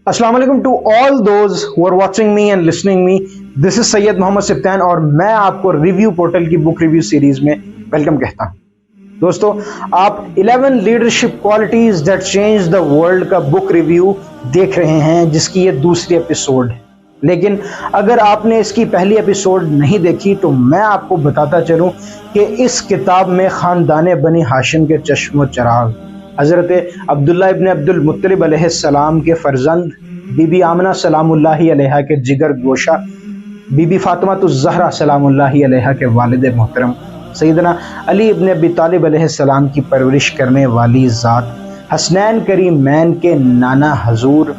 अस्सलाम वालेकुम to all those who are watching me and listening me. This is Syed Mohammad Siftan और मैं आपको रिव्यू पोर्टल की बुक रिव्यू सीरीज में वेलकम कहता हूं। दोस्तों, आप 11 leadership qualities that change the world का बुक रिव्यू देख रहे हैं, जिसकी ये दूसरी एपिसोड है। लेकिन अगर आपने इसकी पहली एपिसोड नहीं देखी तो मैं आपको बताता चलूं कि इस किताब में खानदान बनी हाशिम के चश्मो चराग हज़रत अब्दुल्ला इब्न अब्दुल मुत्तलिब अलैहिस्सलाम के फर्जंद बीबी आमना सलामुल्लाहि अलैहा के जिगर गोशा बीबी फातिमा ज़हरा सलामुल्लाहि अलैहा के वालिद मोहतरम सैयदना अली इब्न अबी तालिब अलैहिस्सलाम की परवरिश करने वाली ज़ात हसनैन करीमैन के नाना हजूर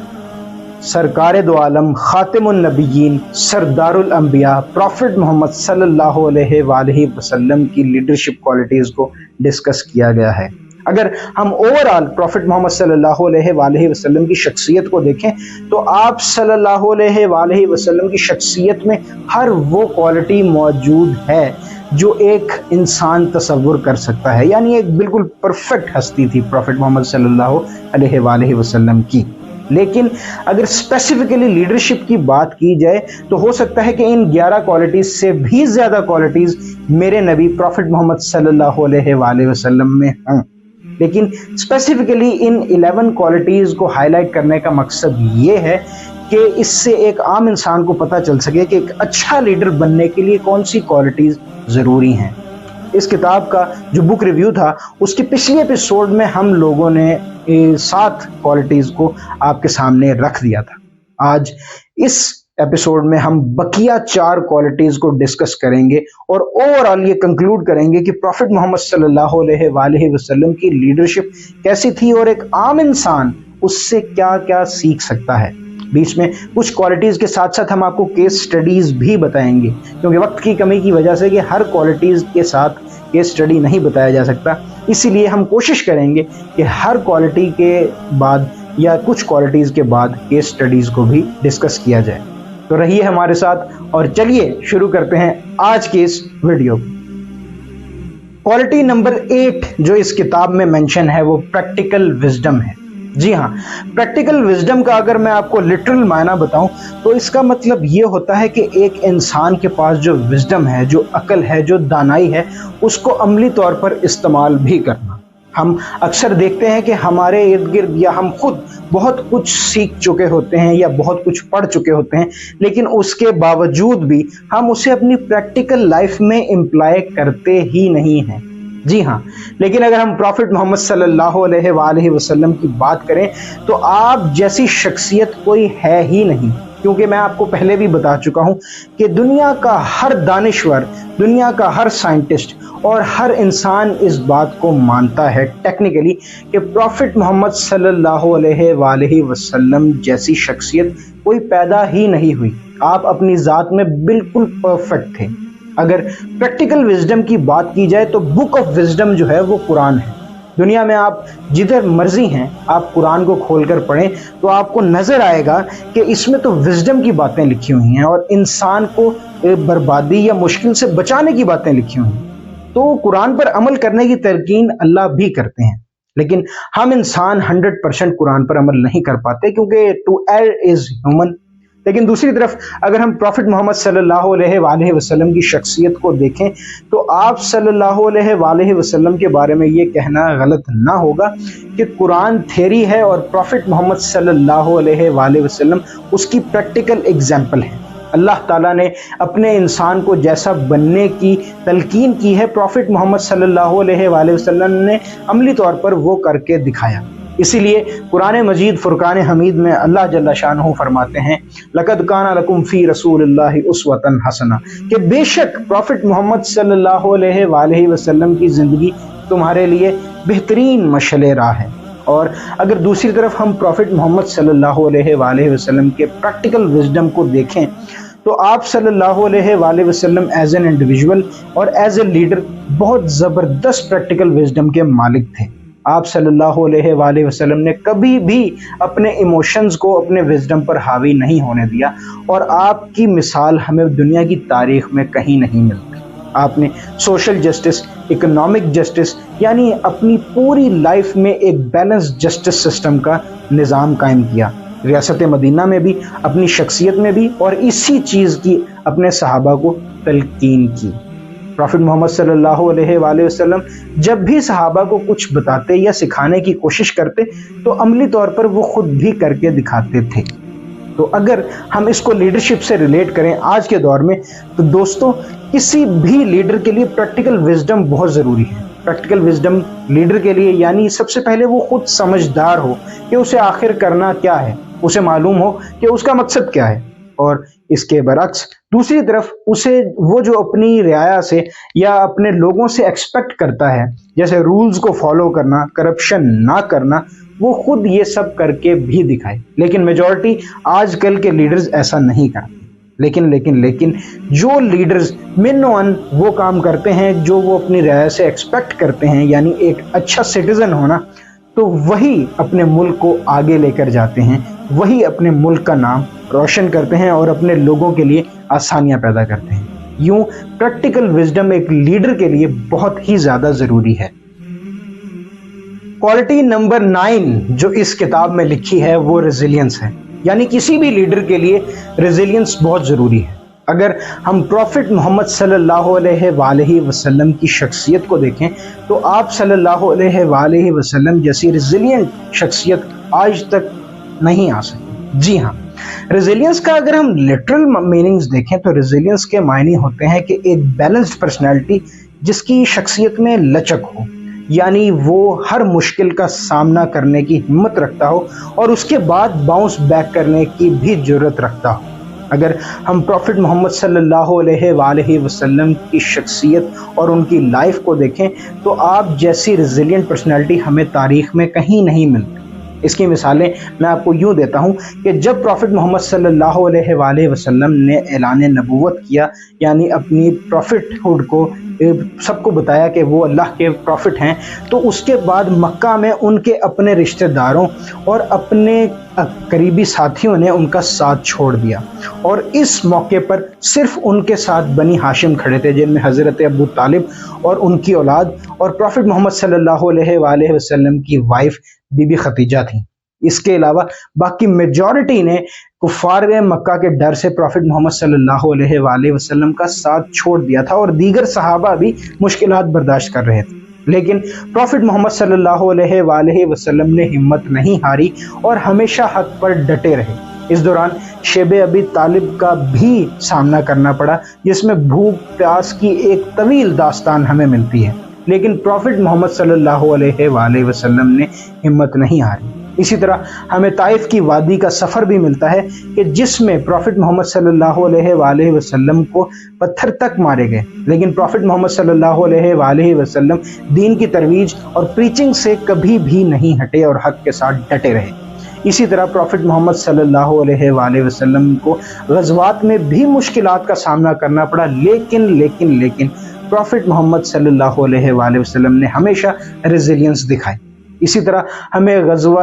सरकार दो आलम खातिमुन नबिय्यीन सरदारुल अंबिया प्रॉफिट मोहम्मद सल्लल्लाहु अलैहि वसल्लम की लीडरशिप क्वालिटीज़ को डिस्कस किया गया है। अगर हम ओवरऑल प्रॉफिट मोहम्मद सल्लल्लाहु अलैहि वसल्लम की शख्सियत को देखें तो आप सल्लल्लाहु अलैहि वसल्लम की शख्सियत में हर वो क्वालिटी मौजूद है जो एक इंसान तसव्वुर कर सकता है। यानी एक बिल्कुल परफेक्ट हस्ती थी प्रॉफिट मोहम्मद सल्लल्लाहु अलैहि वसल्लम की। लेकिन अगर स्पेसिफिकली लीडरशिप की बात की जाए तो हो सकता है कि इन 11 क्वालिटीज़ से भी ज़्यादा क्वालिटीज़ मेरे नबी प्रॉफिट मोहम्मद सल्लल्लाहु अलैहि वसल्लम में हों। लेकिन स्पेसिफिकली इन 11 क्वालिटीज़ को हाईलाइट करने का मकसद ये है कि इससे एक आम इंसान को पता चल सके कि एक अच्छा लीडर बनने के लिए कौन सी क्वालिटीज़ ज़रूरी हैं। इस किताब का जो बुक रिव्यू था उसके पिछले एपिसोड में हम लोगों ने 7 क्वालिटीज़ को आपके सामने रख दिया था। आज इस एपिसोड में हम बकिया 4 क्वालिटीज़ को डिस्कस करेंगे और ओवरऑल ये कंक्लूड करेंगे कि प्रॉफिट मोहम्मद सल्लल्लाहु अलैहि वसल्लम की लीडरशिप कैसी थी और एक आम इंसान उससे क्या क्या सीख सकता है। बीच में कुछ क्वालिटीज़ के साथ साथ हम आपको केस स्टडीज़ भी बताएंगे, क्योंकि वक्त की कमी की वजह से कि हर क्वालिटीज़ के साथ केस स्टडी नहीं बताया जा सकता। इसीलिए हम कोशिश करेंगे कि हर क्वालिटी के बाद या कुछ क्वालिटीज़ के बाद केस स्टडीज़ को भी डिस्कस किया जाए। तो रहिए हमारे साथ और चलिए शुरू करते हैं आज की इस वीडियो। क्वालिटी नंबर 8 जो इस किताब में मेंशन है वो प्रैक्टिकल विजडम है। जी हाँ, प्रैक्टिकल विजडम का अगर मैं आपको लिटरल मायना बताऊं तो इसका मतलब ये होता है कि एक इंसान के पास जो विजडम है, जो अकल है, जो दानाई है, उसको अमली तौर पर इस्तेमाल भी करना। हम अक्सर देखते हैं कि हमारे इर्द गिर्द या हम खुद बहुत कुछ सीख चुके होते हैं या बहुत कुछ पढ़ चुके होते हैं, लेकिन उसके बावजूद भी हम उसे अपनी प्रैक्टिकल लाइफ में इम्प्लाई करते ही नहीं हैं। जी हाँ, लेकिन अगर हम प्रॉफिट मोहम्मद सल्लल्लाहु अलैहि वसल्लम की बात करें तो आप जैसी शख्सियत कोई है ही नहीं, क्योंकि मैं आपको पहले भी बता चुका हूँ कि दुनिया का हर दानिश्वर, दुनिया का हर साइंटिस्ट और हर इंसान इस बात को मानता है टेक्निकली कि प्रॉफिट मोहम्मद सल्लल्लाहु अलैहि वसल्लम जैसी शख्सियत कोई पैदा ही नहीं हुई। आप अपनी ज़ात में बिल्कुल परफेक्ट थे। अगर प्रैक्टिकल विजडम की बात की जाए तो बुक ऑफ विजडम जो है वो कुरान है। दुनिया में आप जिधर मर्जी हैं, आप कुरान को खोलकर पढ़ें तो आपको नज़र आएगा कि इसमें तो विजडम की बातें लिखी हुई हैं और इंसान को बर्बादी या मुश्किल से बचाने की बातें लिखी हुई हैं। तो कुरान पर अमल करने की तरकीन अल्लाह भी करते हैं, लेकिन हम इंसान 100% कुरान पर अमल नहीं कर पाते, क्योंकि टू एर्र इज़ ह्यूमन। लेकिन दूसरी तरफ अगर हम प्रॉफिट मोहम्मद सल्लल्लाहु अलैहि वसल्लम की शख्सियत को देखें तो आप सल्लल्लाहु अलैहि वसल्लम के बारे में ये कहना गलत ना होगा कि कुरान थ्योरी है और प्रॉफिट मोहम्मद सल्लल्लाहु अलैहि वसल्लम उसकी प्रैक्टिकल एग्जाम्पल है। अल्लाह ताला ने अपने इंसान को जैसा बनने की तलकीन की है, प्रॉफिट मोहम्मद सल्लल्लाहु अलैहि वसल्लम ने अमली तौर पर वो करके दिखाया। इसीलिए कुरान मजीद फुरकान हमीद में अल्लाह जल्ला शानहू फरमाते हैं, लक़द काना लकुम फ़ी रसूलिल्लाहि उस्वतन हसना, कि बेशक प्रॉफिट मोहम्मद सल्लल्लाहु अलैहि वसल्लम की ज़िंदगी तुम्हारे लिए बेहतरीन मशअल राह है। और अगर दूसरी तरफ हम प्रॉफिट मोहम्मद सल्लल्लाहु अलैहि वसल्लम के प्रैक्टिकल विजडम को देखें तो आप सल्लल्लाहु अलैहि वसल्लम एज एन इंडिविजुअल और एज ए लीडर बहुत ज़बरदस्त प्रैक्टिकल विजडम के मालिक थे। आप सल्लल्लाहु अलैहि वसल्लम ने कभी भी अपने इमोशंस को अपने विजडम पर हावी नहीं होने दिया और आपकी मिसाल हमें दुनिया की तारीख में कहीं नहीं मिलती। आपने सोशल जस्टिस, इकोनॉमिक जस्टिस, यानी अपनी पूरी लाइफ में एक बैलेंस जस्टिस सिस्टम का निज़ाम कायम किया। ریاست مدینہ میں بھی، اپنی شخصیت میں بھی، اور اسی چیز کی اپنے صحابہ کو تلقین کی۔ پروفٹ محمد صلی اللہ علیہ وآلہ وسلم جب بھی صحابہ کو کچھ بتاتے یا سکھانے کی کوشش کرتے تو عملی طور پر وہ خود بھی کر کے دکھاتے تھے۔ تو اگر ہم اس کو لیڈرشپ سے ریلیٹ کریں آج کے دور میں، تو دوستوں کسی بھی لیڈر کے لیے پریکٹیکل وزڈم بہت ضروری ہے۔ پریکٹیکل وزڈم لیڈر کے لیے یعنی سب سے پہلے وہ خود سمجھدار ہو کہ اسے آخر کرنا کیا ہے، اسے معلوم ہو کہ اس کا مقصد کیا ہے، اور اس کے برعکس دوسری طرف اسے وہ جو اپنی رعایا سے یا اپنے لوگوں سے ایکسپیکٹ کرتا ہے، جیسے رولز کو فالو کرنا، کرپشن نہ کرنا، وہ خود یہ سب کر کے بھی دکھائے۔ لیکن میجورٹی آج کل کے لیڈرز ایسا نہیں کرتے۔ لیکن جو لیڈرز من وہ کام کرتے ہیں جو وہ اپنی رعایا سے ایکسپیکٹ کرتے ہیں، یعنی ایک اچھا سٹیزن ہونا، تو وہی اپنے ملک کو آگے لے کر جاتے ہیں، وہی اپنے ملک کا نام روشن کرتے ہیں اور اپنے لوگوں کے لیے آسانیاں پیدا کرتے ہیں۔ یوں پریکٹیکل وزڈم ایک لیڈر کے لیے بہت ہی زیادہ ضروری ہے۔ کوالٹی نمبر 9 جو اس کتاب میں لکھی ہے وہ ریزیلینس ہے، یعنی کسی بھی لیڈر کے لیے ریزیلینس بہت ضروری ہے۔ اگر ہم پروفٹ محمد صلی اللہ علیہ وآلہ وسلم کی شخصیت کو دیکھیں تو آپ صلی اللہ علیہ وآلہ وسلم جیسی ریزیلینٹ شخصیت آج تک نہیں آ سکی۔ جی ہاں، ریزیلینس کا اگر ہم لٹرل میننگز دیکھیں تو ریزیلینس کے معنی ہوتے ہیں کہ ایک بیلنسڈ پرسنالٹی جس کی شخصیت میں لچک ہو، یعنی وہ ہر مشکل کا سامنا کرنے کی ہمت رکھتا ہو اور اس کے بعد باؤنس بیک کرنے کی بھی جرت رکھتا ہو۔ اگر ہم پروفٹ محمد صلی اللہ علیہ وآلہ وسلم کی شخصیت اور ان کی لائف کو دیکھیں تو آپ جیسی ریزیلینٹ پرسنالٹی ہمیں تاریخ میں کہیں نہیں ملتی۔ اس کی مثالیں میں آپ کو یوں دیتا ہوں کہ جب پروفٹ محمد صلی اللہ علیہ وآلہ وسلم نے اعلان نبوت کیا، یعنی اپنی پروفٹ ہوڈ کو سب کو بتایا کہ وہ اللہ کے پروفٹ ہیں، تو اس کے بعد مکہ میں ان کے اپنے رشتہ داروں اور اپنے قریبی ساتھیوں نے ان کا ساتھ چھوڑ دیا، اور اس موقع پر صرف ان کے ساتھ بنی ہاشم کھڑے تھے، جن میں حضرت ابو طالب اور ان کی اولاد اور پروفٹ محمد صلی اللہ علیہ وآلہ وسلم کی وائف بی بی ختیجہ تھیں۔ اس کے علاوہ باقی میجورٹی نے کفار مکہ کے ڈر سے پروفٹ محمد صلی اللہ علیہ وآلہ وسلم کا ساتھ چھوڑ دیا تھا، اور دیگر صحابہ بھی مشکلات برداشت کر رہے تھے۔ لیکن پروفٹ محمد صلی اللہ علیہ وآلہ وسلم نے ہمت نہیں ہاری اور ہمیشہ حق پر ڈٹے رہے۔ اس دوران شیب ابی طالب کا بھی سامنا کرنا پڑا، جس میں بھوک پیاس کی ایک طویل داستان ہمیں ملتی ہے، لیکن پروفٹ محمد صلی اللہ علیہ وآلہ وسلم نے ہمت نہیں ہاری۔ اسی طرح ہمیں طائف کی وادی کا سفر بھی ملتا ہے کہ جس میں پروفٹ محمد صلی اللہ علیہ وآلہ وسلم کو پتھر تک مارے گئے، لیکن پروفٹ محمد صلی اللہ علیہ وآلہ وسلم دین کی ترویج اور پریچنگ سے کبھی بھی نہیں ہٹے اور حق کے ساتھ ڈٹے رہے۔ اسی طرح پروفٹ محمد صلی اللہ علیہ وآلہ وسلم کو غزوات میں بھی مشکلات کا سامنا کرنا پڑا، لیکن پروفٹ محمد صلی اللہ علیہ وآلہ وسلم نے ہمیشہ ریزیلینس دکھائی۔ اسی طرح ہمیں غزوہ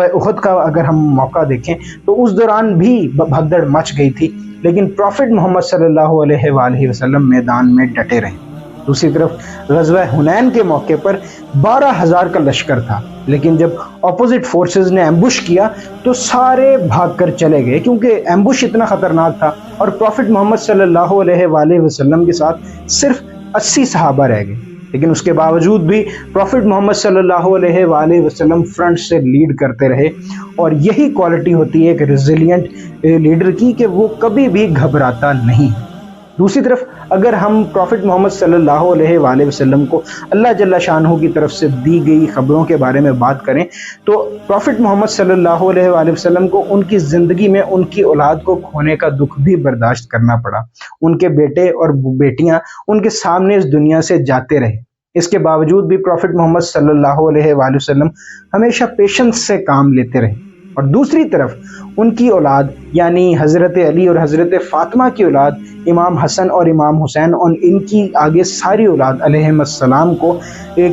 احد کا اگر ہم موقع دیکھیں تو اس دوران بھی بھگدڑ مچ گئی تھی، لیکن پروفٹ محمد صلی اللہ علیہ وآلہ وسلم میدان میں ڈٹے رہے۔ دوسری طرف غزوہ حنین کے موقع پر 12,000 کا لشکر تھا، لیکن جب اپوزٹ فورسز نے ایمبوش کیا تو سارے بھاگ کر چلے گئے، کیونکہ ایمبوش اتنا خطرناک تھا، اور پروفٹ محمد صلی اللہ علیہ وآلہ وسلم کے ساتھ صرف 80 صحابہ رہ گئے۔ لیکن اس کے باوجود بھی پروفٹ محمد صلی اللہ علیہ وآلہ وسلم فرنٹ سے لیڈ کرتے رہے، اور یہی کوالٹی ہوتی ہے ایک ریزیلینٹ لیڈر کی کہ وہ کبھی بھی گھبراتا نہیں۔ دوسری طرف اگر ہم پروفٹ محمد صلی اللہ علیہ وآلہ وسلم کو اللہ جل شانہ کی طرف سے دی گئی خبروں کے بارے میں بات کریں تو پروفٹ محمد صلی اللہ علیہ وآلہ وسلم کو ان کی زندگی میں ان کی اولاد کو کھونے کا دکھ بھی برداشت کرنا پڑا۔ ان کے بیٹے اور بیٹیاں ان کے سامنے اس دنیا سے جاتے رہے۔ اس کے باوجود بھی پروفٹ محمد صلی اللہ علیہ وآلہ وسلم ہمیشہ پیشنس سے کام لیتے رہے، اور دوسری طرف ان کی اولاد یعنی حضرت علی اور حضرت فاطمہ کی اولاد امام حسن اور امام حسین اور ان کی آگے ساری اولاد علیہم السلام کو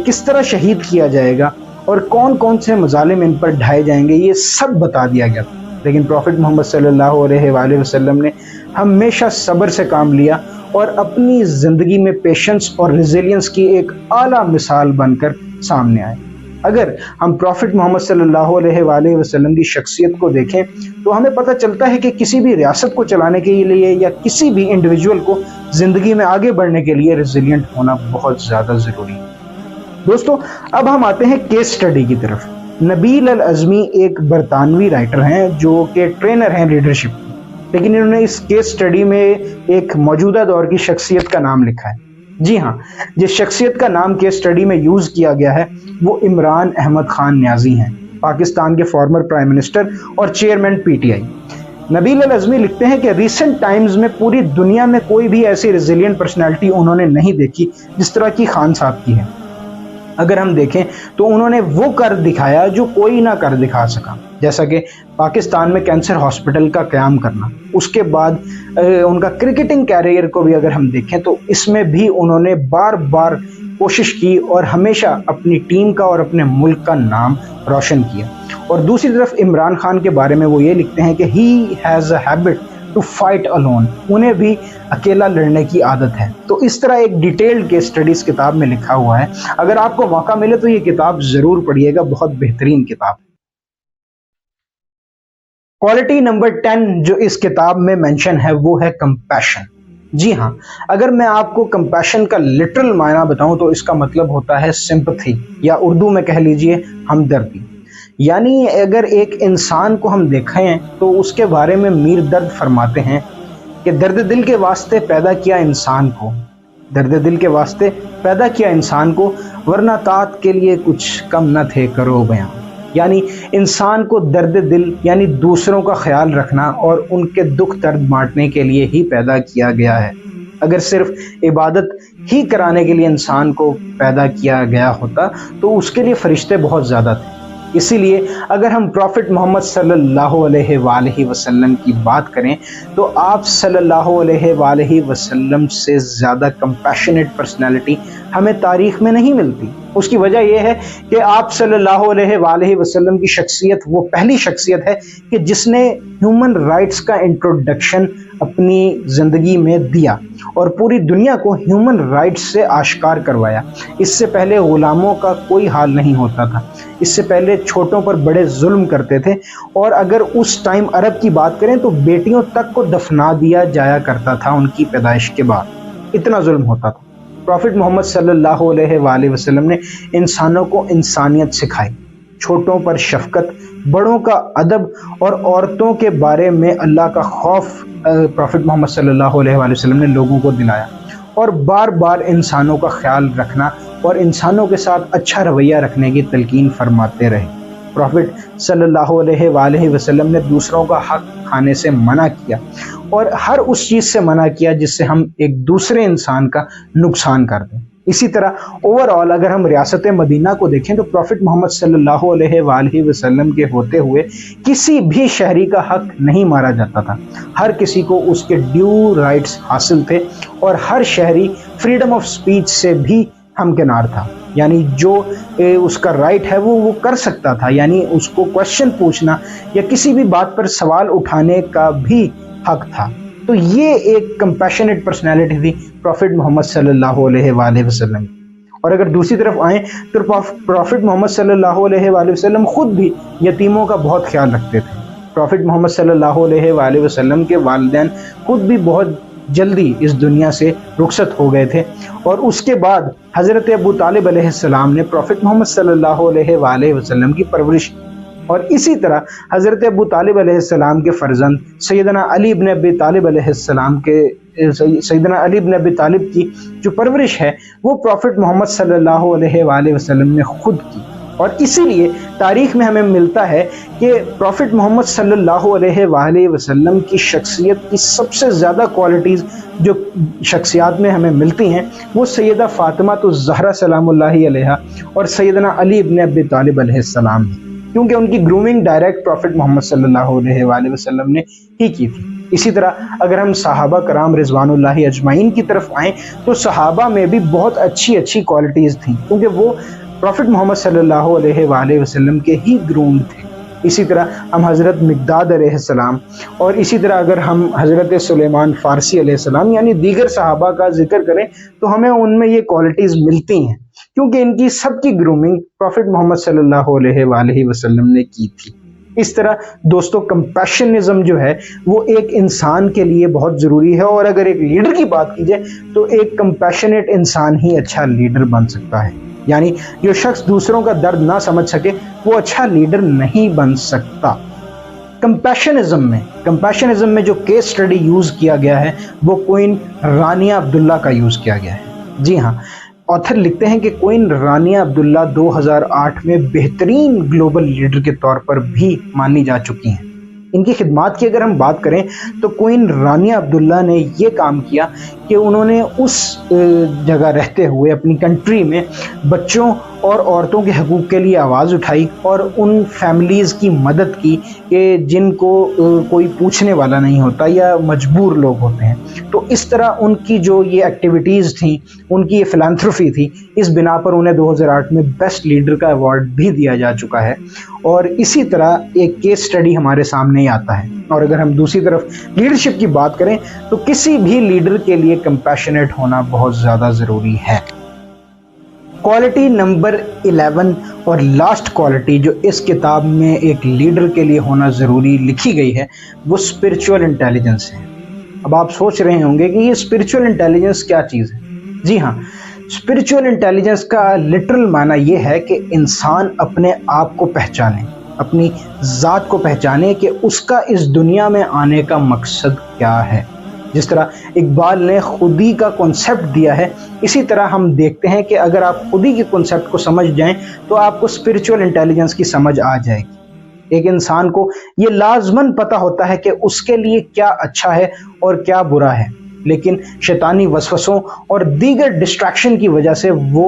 کس طرح شہید کیا جائے گا اور کون کون سے مظالم ان پر ڈھائے جائیں گے، یہ سب بتا دیا گیا تھا۔ لیکن پروفٹ محمد صلی اللہ علیہ وآلہ وسلم نے ہمیشہ صبر سے کام لیا اور اپنی زندگی میں پیشنس اور ریزیلینس کی ایک اعلیٰ مثال بن کر سامنے آئے۔ اگر ہم پروفٹ محمد صلی اللہ علیہ وآلہ وسلم کی شخصیت کو دیکھیں تو ہمیں پتہ چلتا ہے کہ کسی بھی ریاست کو چلانے کے لیے یا کسی بھی انڈیویجول کو زندگی میں آگے بڑھنے کے لیے ریزیلینٹ ہونا بہت زیادہ ضروری ہے۔ دوستو اب ہم آتے ہیں کیس سٹڈی کی طرف۔ نبیل الازمی ایک برطانوی رائٹر ہیں جو کہ ٹرینر ہیں لیڈرشپ، لیکن انہوں نے اس کیس سٹڈی میں ایک موجودہ دور کی شخصیت کا نام لکھا ہے۔ جی ہاں، جس شخصیت کا نام کیس سٹڈی میں یوز کیا گیا ہے وہ عمران احمد خان نیازی ہیں، پاکستان کے فارمر پرائم منسٹر اور چیئرمین پی ٹی آئی۔ نبیل الازمی لکھتے ہیں کہ ریسنٹ ٹائمز میں پوری دنیا میں کوئی بھی ایسی ریزیلینٹ پرسنالٹی انہوں نے نہیں دیکھی جس طرح کی خان صاحب کی ہے۔ اگر ہم دیکھیں تو انہوں نے وہ کر دکھایا جو کوئی نہ کر دکھا سکا، جیسا کہ پاکستان میں کینسر ہاسپٹل کا قیام کرنا۔ اس کے بعد ان کا کرکٹنگ کیریئر کو بھی اگر ہم دیکھیں تو اس میں بھی انہوں نے بار بار کوشش کی اور ہمیشہ اپنی ٹیم کا اور اپنے ملک کا نام روشن کیا۔ اور دوسری طرف عمران خان کے بارے میں وہ یہ لکھتے ہیں کہ he has a habit to fight alone, انہیں بھی اکیلا لڑنے کی عادت ہے۔ تو اس طرح ایک ڈیٹیلڈ کیس سٹڈیز کتاب میں لکھا ہوا ہے، اگر آپ کو موقع ملے تو یہ کتاب ضرور پڑھیے گا، بہت بہترین کتاب ہے۔ کوالٹی نمبر 10 جو اس کتاب میں مینشن ہے وہ ہے کمپیشن۔ جی ہاں، اگر میں آپ کو کمپیشن کا لٹرل معنی بتاؤں تو اس کا مطلب ہوتا ہے سمپتھی، یا اردو میں کہہ لیجئے ہمدردی۔ یعنی اگر ایک انسان کو ہم دیکھیں تو اس کے بارے میں میر درد فرماتے ہیں کہ درد دل کے واسطے پیدا کیا انسان کو، درد دل کے واسطے پیدا کیا انسان کو، ورنہ طاعت کے لیے کچھ کم نہ تھے کرو بیاں۔ یعنی انسان کو درد دل یعنی دوسروں کا خیال رکھنا اور ان کے دکھ درد بانٹنے کے لیے ہی پیدا کیا گیا ہے۔ اگر صرف عبادت ہی کرانے کے لیے انسان کو پیدا کیا گیا ہوتا تو اس کے لیے فرشتے بہت زیادہ تھے۔ اسی لیے اگر ہم پروفٹ محمد صلی اللہ علیہ وآلہ وسلم کی بات کریں تو آپ صلی اللہ علیہ وآلہ وسلم سے زیادہ کمپیشنیٹ پرسنالٹی ہمیں تاریخ میں نہیں ملتی۔ اس کی وجہ یہ ہے کہ آپ صلی اللہ علیہ وآلہ وسلم کی شخصیت وہ پہلی شخصیت ہے کہ جس نے ہیومن رائٹس کا انٹروڈکشن اپنی زندگی میں دیا اور پوری دنیا کو ہیومن رائٹس سے آشکار کروایا۔ اس سے پہلے غلاموں کا کوئی حال نہیں ہوتا تھا، اس سے پہلے چھوٹوں پر بڑے ظلم کرتے تھے، اور اگر اس ٹائم عرب کی بات کریں تو بیٹیوں تک کو دفنا دیا جایا کرتا تھا ان کی پیدائش کے بعد، اتنا ظلم ہوتا تھا۔ پروفٹ محمد صلی اللہ علیہ وآلہ وسلم نے انسانوں کو انسانیت سکھائی، چھوٹوں پر شفقت، بڑوں کا ادب اور عورتوں کے بارے میں اللہ کا خوف پروفٹ محمد صلی اللہ علیہ وآلہ وسلم نے لوگوں کو دلایا، اور بار بار انسانوں کا خیال رکھنا اور انسانوں کے ساتھ اچھا رویہ رکھنے کی تلقین فرماتے رہے۔ پروفٹ صلی اللہ علیہ وآلہ وسلم نے دوسروں کا حق کھانے سے منع کیا اور ہر اس چیز سے منع کیا جس سے ہم ایک دوسرے انسان کا نقصان کر دیں۔ اسی طرح اوور آل اگر ہم ریاست مدینہ کو دیکھیں تو پروفٹ محمد صلی اللہ علیہ وآلہ وسلم کے ہوتے ہوئے کسی بھی شہری کا حق نہیں مارا جاتا تھا، ہر کسی کو اس کے ڈیو رائٹس حاصل تھے، اور ہر شہری فریڈم آف سپیچ سے بھی ہمکنار تھا، یعنی جو اس کا رائٹ ہے وہ کر سکتا تھا، یعنی اس کو کوشچن پوچھنا یا کسی بھی بات پر سوال اٹھانے کا بھی حق تھا۔ تو یہ ایک کمپیشنیٹ پرسنالٹی تھی پروفٹ محمد صلی اللہ علیہ وآلہ وسلم۔ اور اگر دوسری طرف آئیں تو پروفٹ محمد صلی اللہ علیہ وآلہ وسلم خود بھی یتیموں کا بہت خیال رکھتے تھے۔ پروفٹ محمد صلی اللہ علیہ وآلہ وسلم کے والدین خود بھی بہت جلدی اس دنیا سے رخصت ہو گئے تھے، اور اس کے بعد حضرت ابو طالب علیہ السلام نے پروفٹ محمد صلی اللہ علیہ وآلہ وسلم کی پرورش کی، اور اسی طرح حضرت ابو طالب علیہ السلام کے فرزند سیدنا علی بن ابی طالب علیہ السلام کے سیدنا علی بن ابی طالب کی جو پرورش ہے وہ پروفٹ محمد صلی اللہ علیہ وآلہ وسلم نے خود کی۔ اور اسی لیے تاریخ میں ہمیں ملتا ہے کہ پروفٹ محمد صلی اللہ علیہ وآلہ وسلم کی شخصیت کی سب سے زیادہ کوالٹیز جو شخصیات میں ہمیں ملتی ہیں وہ سیدہ فاطمہ الزہرا سلام اللہ علیہا اور سیدنا علی بن ابی طالب علیہ السلام ہیں، کیونکہ ان کی گرومنگ ڈائریکٹ پروفٹ محمد صلی اللہ علیہ وآلہ وسلم نے ہی کی تھی۔ اسی طرح اگر ہم صحابہ کرام رضوان اللہ اجمعین کی طرف آئیں تو صحابہ میں بھی بہت اچھی کوالٹیز تھیں، کیونکہ وہ پروفٹ محمد صلی اللہ علیہ وآلہ وسلم کے ہی گروم تھے۔ اسی طرح ہم حضرت مقداد علیہ السلام، اور اسی طرح اگر ہم حضرت سلیمان فارسی علیہ السلام یعنی دیگر صحابہ کا ذکر کریں تو ہمیں ان میں یہ کوالٹیز ملتی ہیں۔ क्योंकि इनकी सबकी ग्रूमिंग प्रॉफिट मोहम्मद सल्लल्लाहु अलैहि वसल्लम ने की थी। इस तरह दोस्तों कंपैशनिज्म जो है वो एक इंसान के लिए बहुत ज़रूरी है, और अगर एक लीडर की बात की जाए तो एक कंपैशनेट इंसान ही अच्छा लीडर बन सकता है। यानी जो शख्स दूसरों का दर्द ना समझ सके वो अच्छा लीडर नहीं बन सकता। कंपैशनिज्म में जो केस स्टडी यूज़ किया गया है वो क्वीन रानिया अब्दुल्ला का यूज़ किया गया है। जी हाँ, ऑथर लिखते हैं कि क्वीन रानिया अब्दुल्ला 2008 में बेहतरीन ग्लोबल लीडर के तौर पर भी मानी जा चुकी हैं। इनकी खिदमात की अगर हम बात करें तो क्वीन रानिया अब्दुल्ला ने ये काम किया कि उन्होंने उस जगह रहते हुए अपनी कंट्री में बच्चों और औरतों के हकूक़ के लिए आवाज़ उठाई और उन फैमिलीज़ की मदद की कि जिनको कोई पूछने वाला नहीं होता या मजबूर लोग होते हैं। तो इस तरह उनकी जो ये एक्टिविटीज़ थी, उनकी ये फिलैंथ्रोफी थी, इस बिना पर उन्हें 2008 में बेस्ट लीडर का अवार्ड भी दिया जा चुका है। और इसी तरह एक केस स्टडी हमारे सामने ही आता है। और अगर हम दूसरी तरफ लीडरशिप की बात करें तो किसी भी लीडर के लिए कंपैशनेट होना बहुत ज़्यादा ज़रूरी है। क्वालिटी नंबर 11 और लास्ट क्वालिटी जो इस किताब में एक लीडर के लिए होना ज़रूरी लिखी गई है वो स्पिरिचुअल इंटेलिजेंस है। अब आप सोच रहे होंगे कि ये स्पिरिचुअल इंटेलिजेंस क्या चीज़ है। जी हाँ, स्पिरिचुअल इंटेलिजेंस का लिटरल माना ये है कि इंसान अपने आप को पहचाने, अपनी ज़ात को पहचाने कि उसका इस दुनिया में आने का मकसद क्या है। जिस तरह इकबाल ने खुदी का कॉन्सेप्ट दिया है, इसी तरह हम देखते हैं कि अगर आप खुदी के कॉन्सेप्ट को समझ जाएं तो आपको स्पिरिचुअल इंटेलिजेंस की समझ आ जाएगी। एक इंसान को ये लाजमन पता होता है कि उसके लिए क्या अच्छा है और क्या बुरा है, लेकिन शैतानी वसवसों और दीगर डिस्ट्रैक्शन की वजह से वो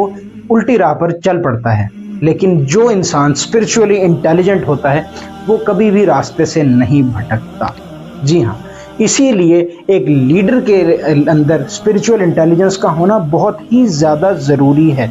उल्टी राह पर चल पड़ता है। लेकिन जो इंसान स्पिरिचुअली इंटेलिजेंट होता है वो कभी भी रास्ते से नहीं भटकता। जी हाँ, इसीलिए एक लीडर के अंदर स्पिरिचुअल इंटेलिजेंस का होना बहुत ही ज़्यादा ज़रूरी है।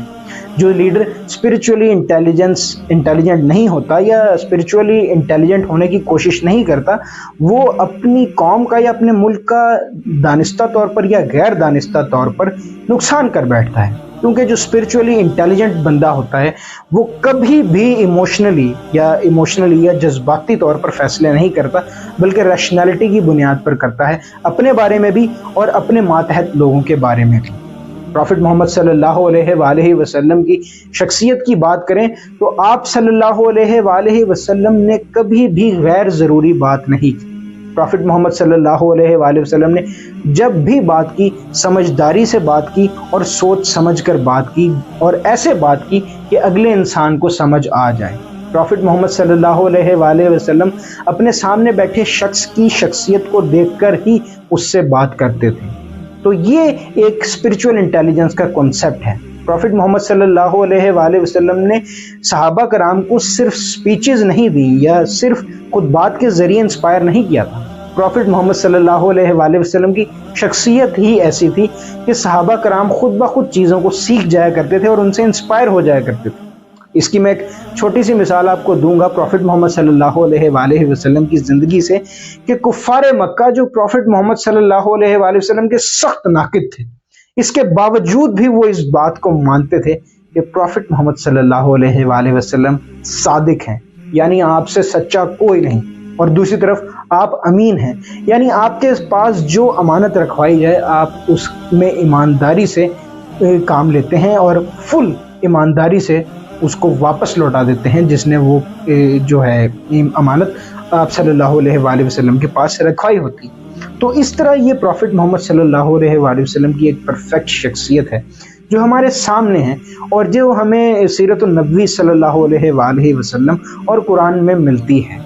जो लीडर स्पिरिचुअली इंटेलिजेंट नहीं होता या स्पिरिचुअली इंटेलिजेंट होने की कोशिश नहीं करता, वो अपनी कौम का या अपने मुल्क का दानिस्ता तौर पर या गैर दानिस्ता तौर पर नुकसान कर बैठता है। क्योंकि जो स्पिरिचुअली इंटेलिजेंट बंदा होता है वो कभी भी इमोशनली या जज्बाती तौर पर फैसले नहीं करता, बल्कि रैशनैलिटी की बुनियाद पर करता है, अपने बारे में भी और अपने मातहत लोगों के बारे में भी। प्रॉफिट मोहम्मद सल्लल्लाहु अलैहि वसल्लम की शख्सियत की बात करें तो आप सल्लल्लाहु अलैहि वसल्लम ने कभी भी गैर ज़रूरी बात नहीं की। प्रॉफिट मोहम्मद सल्लल्लाहु अलैहि वसल्लम ने जब भी बात की समझदारी से बात की और सोच समझ कर बात की और ऐसे बात की कि अगले इंसान को समझ आ जाए। प्रॉफिट मोहम्मद सल्लल्लाहु अलैहि वसल्लम अपने सामने बैठे शख्स की शख्सियत को देखकर ही उससे बात करते थे। तो ये एक स्पिरिचुअल इंटेलिजेंस का कॉन्सेप्ट है। प्रॉफिट मोहम्मद सल्लल्लाहु अलैहि वसल्लम ने सहाबा कराम को सिर्फ स्पीचेस नहीं दी या सिर्फ खुतबात के ज़रिए इंस्पायर नहीं किया था। प्रॉफिट मोहम्मद सल्लल्लाहु अलैहि वसल्लम की शख्सियत ही ऐसी थी कि सहाबा कराम खुद ब खुद चीज़ों को सीख जाया करते थे और उनसे इंस्पायर हो जाया करते थे। इसकी मैं एक छोटी सी मिसाल आपको दूंगा प्रॉफिट मोहम्मद सल्लल्लाहु अलैहि वसल्लम की ज़िंदगी से कि कुफ़ारे मक्का जो प्रॉफिट मोहम्मद सल्लल्लाहु अलैहि वसल्लम के सख्त नाकिद थे, इसके बावजूद भी वो इस बात को मानते थे कि प्रॉफिट मोहम्मद सल्लल्लाहु अलैहि वसल्लम सादिक हैं, यानी आपसे सच्चा कोई नहीं, और दूसरी तरफ आप अमीन हैं, यानी आपके पास जो अमानत रखवाई जाए आप उसमें ईमानदारी से काम लेते हैं और फुल ईमानदारी से उसको वापस लौटा देते हैं जिसने वो जो है अमानत आप सल्लल्लाहु अलैहि वसल्लम के पास रखवाई होती। तो इस तरह ये प्रॉफिट मोहम्मद सल्लल्लाहु अलैहि वसल्लम की एक परफेक्ट शख्सियत है जो हमारे सामने है और जो हमें सीरत नबवी सल्लल्लाहु अलैहि वसल्लम और कुरान में मिलती है।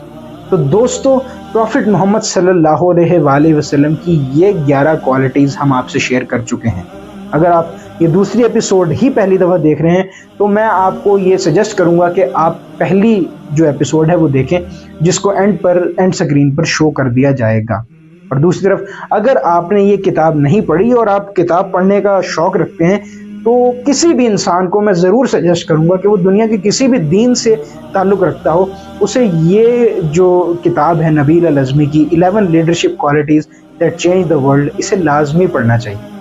तो दोस्तों, प्रॉफिट मोहम्मद सल्लल्लाहु अलैहि वसल्लम की ये 11 क्वालिटीज़ हम आपसे शेयर कर चुके हैं। अगर आप ये दूसरी एपिसोड ही पहली दफ़ा देख रहे हैं तो मैं आपको ये सजेस्ट करूंगा कि आप पहली जो एपिसोड है वो देखें, जिसको एंड स्क्रीन पर शो कर दिया जाएगा। और दूसरी तरफ अगर आपने ये किताब नहीं पढ़ी और आप किताब पढ़ने का शौक़ रखते हैं तो किसी भी इंसान को मैं ज़रूर सजेस्ट करूंगा कि वो दुनिया के किसी भी दीन से ताल्लुक़ रखता हो, उसे ये जो किताब है नबील अल-अज़मी की 11 leadership qualities that change the world, इसे लाजमी पढ़ना चाहिए।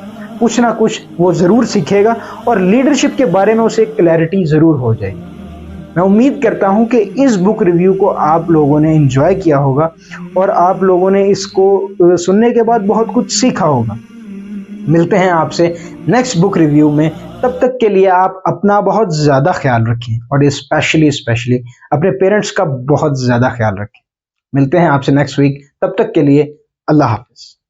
کچھ نہ کچھ وہ ضرور سیکھے گا اور لیڈرشپ کے بارے میں اسے کلیئرٹی ضرور ہو جائے گی۔ میں امید کرتا ہوں کہ اس بک ریویو کو آپ لوگوں نے انجوائے کیا ہوگا اور آپ لوگوں نے اس کو سننے کے بعد بہت کچھ سیکھا ہوگا۔ ملتے ہیں آپ سے نیکسٹ بک ریویو میں، تب تک کے لیے آپ اپنا بہت زیادہ خیال رکھیں اور اسپیشلی اپنے پیرنٹس کا بہت زیادہ خیال رکھیں۔ ملتے ہیں آپ سے نیکسٹ ویک، تب تک کے لیے اللہ حافظ۔